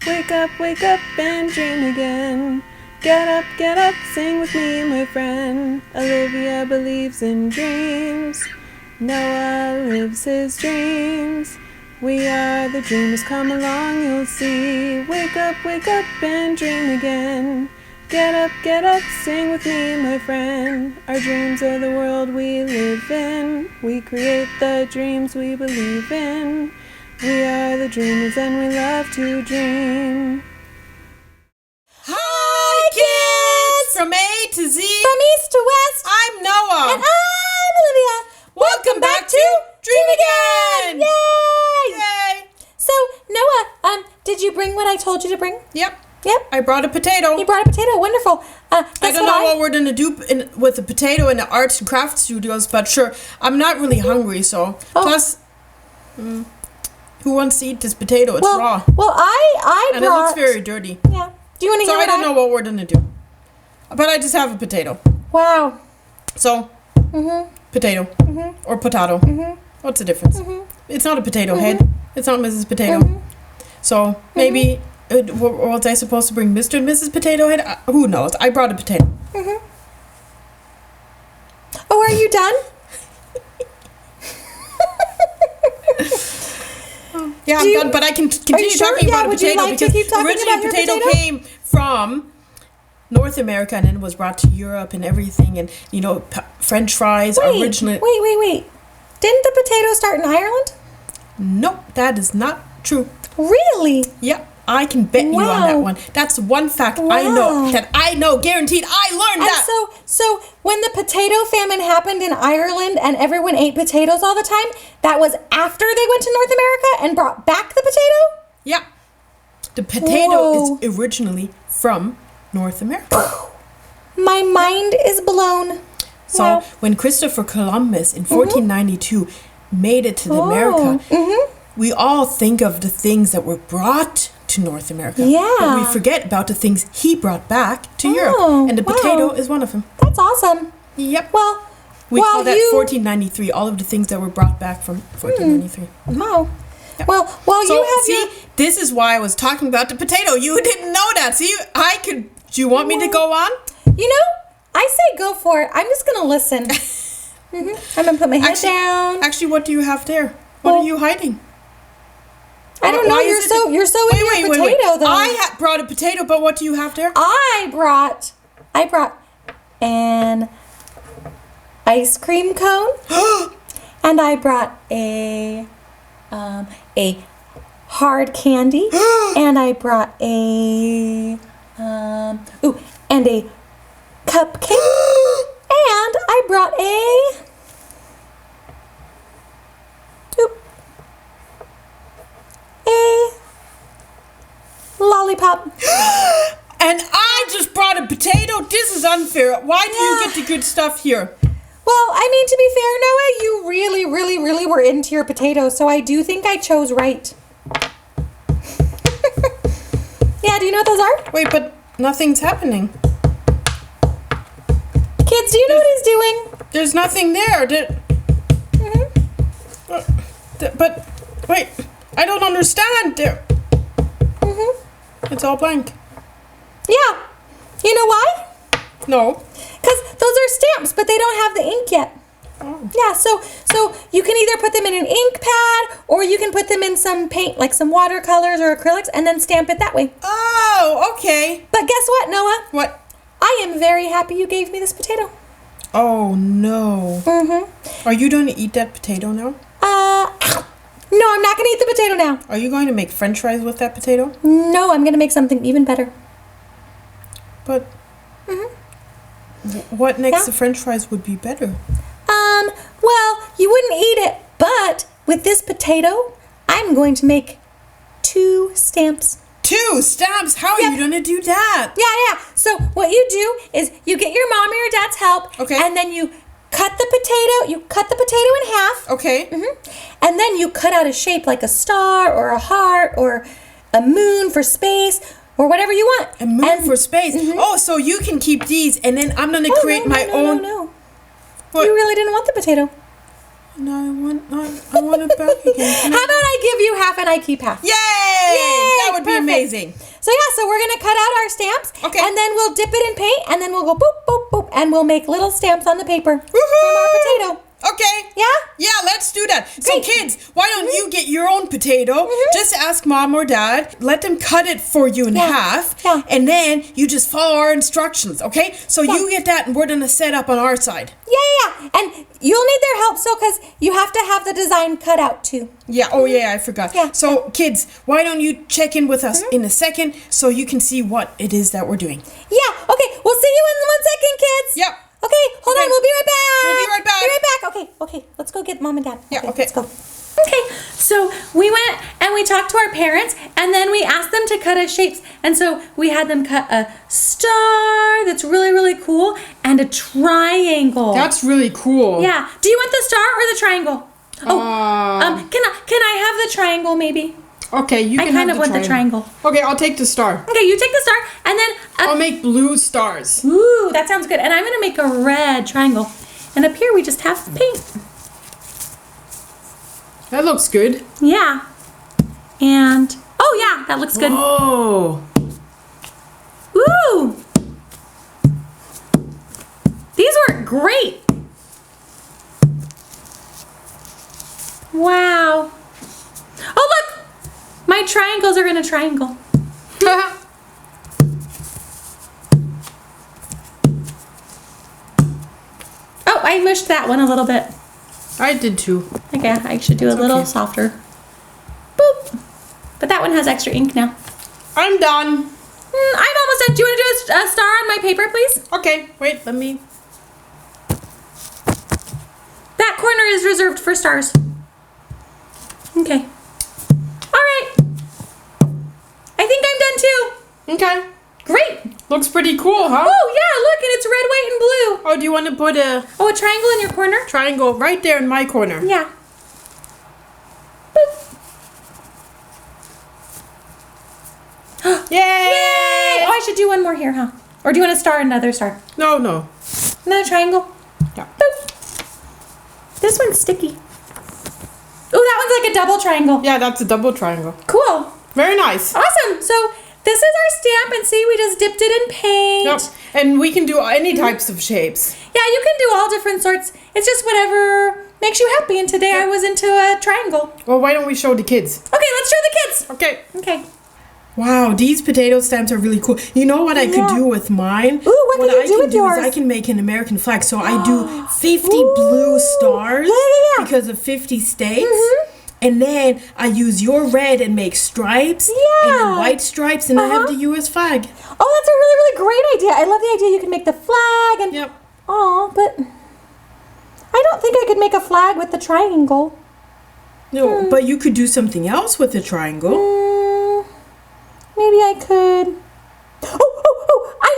wake up and dream again. Get up, sing with me, my friend. Olivia believes in dreams. Noah lives his dreams. We are the dreamers, come along, you'll see. Wake up and dream again. Get up, sing with me, my friend. Our dreams are the world we live in. We create the dreams we believe in. We are the dreamers and we love to dream. Hi, kids! From A to Z. From east to west. I'm Noah. And I'm Olivia. Welcome back to Dream Again! Yay! Yay! So, Noah, did you bring what I told you to bring? Yep. Yep. I brought a potato. You brought a potato. Wonderful. I don't know what we're going to do with the potato in the arts and crafts studios, but sure, I'm not really hungry, so. Oh. Plus, who wants to eat this potato? It's raw. Well, I and brought... it looks very dirty. Yeah. Do you want to So hear I don't know what we're going to do. But I just have a potato. Wow. So, potato. Or potato. What's the difference? It's not a potato head. It's not Mrs. Potato. So, maybe... was I supposed to bring Mr. and Mrs. Potato Head? Who knows? I brought a potato. Oh, are you done? Yeah, I'm done, but I can continue talking about a Would you potato like to because keep talking originally about your potato came from North America and then was brought to Europe and everything. And, you know, French fries are originally... Wait. Didn't the potato start in Ireland? Nope, that is not true. Really? Yep. I can bet you on that one. That's one fact I know, guaranteed. I learned that. So when the potato famine happened in Ireland and everyone ate potatoes all the time, that was after they went to North America and brought back the potato? Yeah. The potato is originally from North America. My mind is blown. So when Christopher Columbus in 1492 made it to America, we all think of the things that were brought to North America. Yeah. But we forget about the things he brought back to Europe. And the potato is one of them. That's awesome. Yep. Well, we call that 1493, all of the things that were brought back from 1493. Wow. Yep. Well, this is why I was talking about the potato. You didn't know that. See, do you want me to go on? You know, I say go for it. I'm just going to listen. I'm going to put my head down. Actually, what do you have there? What are you hiding? I don't know. You're so into your potato, though. I brought a potato, but what do you have there? I brought an ice cream cone, and I brought a hard candy, and I brought a cupcake, and I brought a lollipop. And I just brought a potato? This is unfair. Why do you get the good stuff here? Well, I mean, to be fair, Noah, you really, really, really were into your potatoes, so I do think I chose right. Yeah, do you know what those are? Wait, but nothing's happening. Kids, do you know what he's doing? There's nothing there. But, wait, I don't understand. There. It's all blank. Yeah. You know why? No. Because those are stamps, but they don't have the ink yet. Oh. Yeah, so you can either put them in an ink pad or you can put them in some paint, like some watercolors or acrylics, and then stamp it that way. Oh, okay. But guess what, Noah? What? I am very happy you gave me this potato. Oh, no. Are you going to eat that potato now? No, I'm not going to eat the potato now. Are you going to make French fries with that potato? No, I'm going to make something even better. But what next to French fries would be better? Well, you wouldn't eat it, but with this potato, I'm going to make 2 stamps. 2 stamps? How are you going to do that? Yeah. So what you do is you get your mom or your dad's help, and then you cut the potato. You cut the potato in half. Okay. And then you cut out a shape like a star or a heart or a moon for space or whatever you want. A moon for space. Oh, so you can keep these, and then I'm gonna create my own. No. What? You really didn't want the potato. No, I want it back again. How about I give you half and I keep half? Yay! That would be amazing. amazing. So yeah, so we're gonna cut out our stamps, Okay. and then we'll dip it in paint, and then we'll go boop, boop, boop, and we'll make little stamps on the paper Woohoo! from our potato. Okay. Yeah? Yeah, let's do that. So Great. kids, why don't you get your own potato? Just ask mom or dad. Let them cut it for you in Yeah. half. Yeah. And then you just follow our instructions, okay? So Yeah. you get that and we're gonna set up on our side. Yeah. And you'll need their help, so because you have to have the design cut out too. Yeah, oh yeah, I forgot. Yeah. So kids, why don't you check in with us in a second so you can see what it is that we're doing. Yeah. Okay. We'll see you in 1 second, kids. Yep. Okay. Hold Okay. on. We'll be right back. We'll be right back. Be right back. Okay. Let's go get mom and dad. Yeah, okay. Let's go. Okay, so we went and we talked to our parents, and then we asked them to cut us shapes. And so we had them cut a star that's really, really cool and a triangle. That's really cool. Yeah. Do you want the star or the triangle? Can I have the triangle maybe? Okay, you I can kind have of want the triangle. Okay, I'll take the star. Okay, you take the star, and then I'll make blue stars. ooh, that sounds good. And I'm gonna make a red triangle. And up here we just have paint. That looks good. Yeah. And oh yeah, that looks good. Oh. Ooh. These work great. Wow. Oh look! My triangles are in a triangle. Oh, I mushed that one a little bit. I did too. Okay, I should do a little okay. softer. Boop. But that one has extra ink now. I'm done. I'm almost done. Do you want to do a star on my paper, please? Okay, wait, let me. That corner is reserved for stars. Okay. All right. I think I'm done too. Okay. Great. Looks pretty cool, huh? Oh, yeah, look, and it's red, white, and blue. Oh, do you want to put a Oh, a triangle in your corner? triangle right there in my corner? Yeah. Boop. Yay! Yay! Oh, I should do one more here, huh? Or do you want a star, another star? No, no. Another triangle? Yeah. Boop. This one's sticky. Oh, that one's like a double triangle. Yeah, that's a double triangle. Cool. Very nice. Awesome. So this is our stamp, and see, we just dipped it in paint. Yep. And we can do any types of shapes. Yeah, you can do all different sorts. It's just whatever makes you happy. And today I was into a triangle. Well, why don't we show the kids? Okay, let's show the kids. Okay. Okay. Wow, these potato stamps are really cool. You know what I could do with mine? Ooh, what can you I do can with yours? Is I can make an American flag. So I do 50 blue stars Yeah. because of 50 states. And then I use your red and make stripes. And then Yeah. white stripes, and I have the U.S. flag. Oh, that's a really, really great idea. I love the idea you can make the flag and. Yep. Oh, but I don't think I could make a flag with the triangle. No, but you could do something else with the triangle. Maybe I could. Oh! I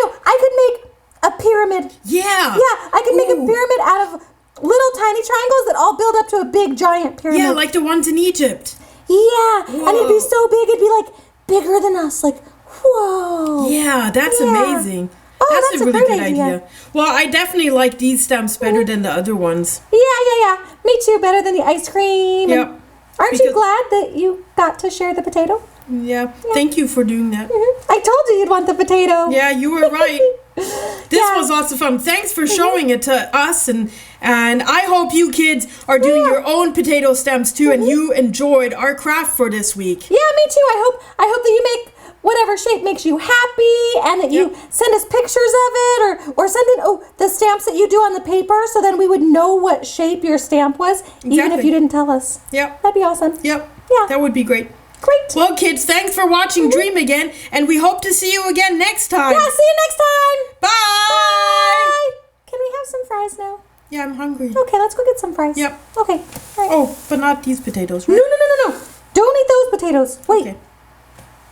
know. I could make a pyramid. Yeah. Yeah, I could make a Ooh. pyramid out of little tiny triangles that all build up to a big giant pyramid. Yeah, like the ones in Egypt. Yeah, and it'd be Whoa. so big, it'd be like bigger than us. Like, whoa. Yeah, that's Yeah. amazing. Oh, That's that's a a really great good idea. idea. Well, I definitely like these stamps better than the other ones. Yeah. Me too. Better than the ice cream. Yep. And aren't you Because- glad that you got to share the potato? Yeah. Thank you for doing that. I told you you'd want the potato. Yeah, you were right. This Yeah. was lots of fun. Thanks for showing it to us, and I hope you kids are doing your own potato stamps too, and you enjoyed our craft for this week. Yeah, me too. I hope that you make whatever shape makes you happy, and that you Yep. send us pictures of it, or send in the stamps that you do on the paper, so then we would know what shape your stamp was, even if Exactly. you didn't tell us. Yep. That'd be awesome. Yep. Yeah. That would be great. Great. Well, kids, thanks for watching Dream Again, and we hope to see you again next time. Yeah, see you next time. Bye. Bye. Can we have some fries now? Yeah, I'm hungry. Okay, let's go get some fries. Yep. Okay. All right. Oh, but not these potatoes, No, right? no. Don't eat those potatoes. Wait. Okay.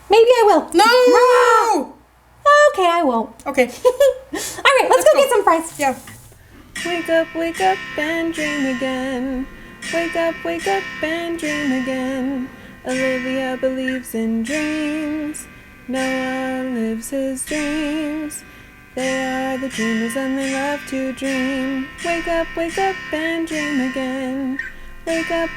Maybe I will. No! Okay, I won't. Okay. All right, let's go get some fries. Yeah. Wake up and dream again. Wake up and dream again. Olivia believes in dreams. Noah lives his dreams. They are the dreamers and they love to dream. Wake up and dream again. Wake up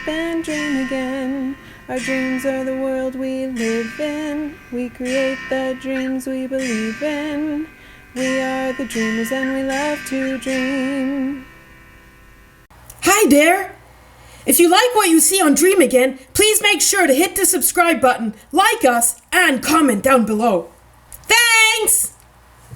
and dream again. Our dreams are the world we live in. We create the dreams we believe in. We are the dreamers and we love to dream. Hi there! If you like what you see on Dream Again, please make sure to hit the subscribe button, like us, and comment down below. Thanks!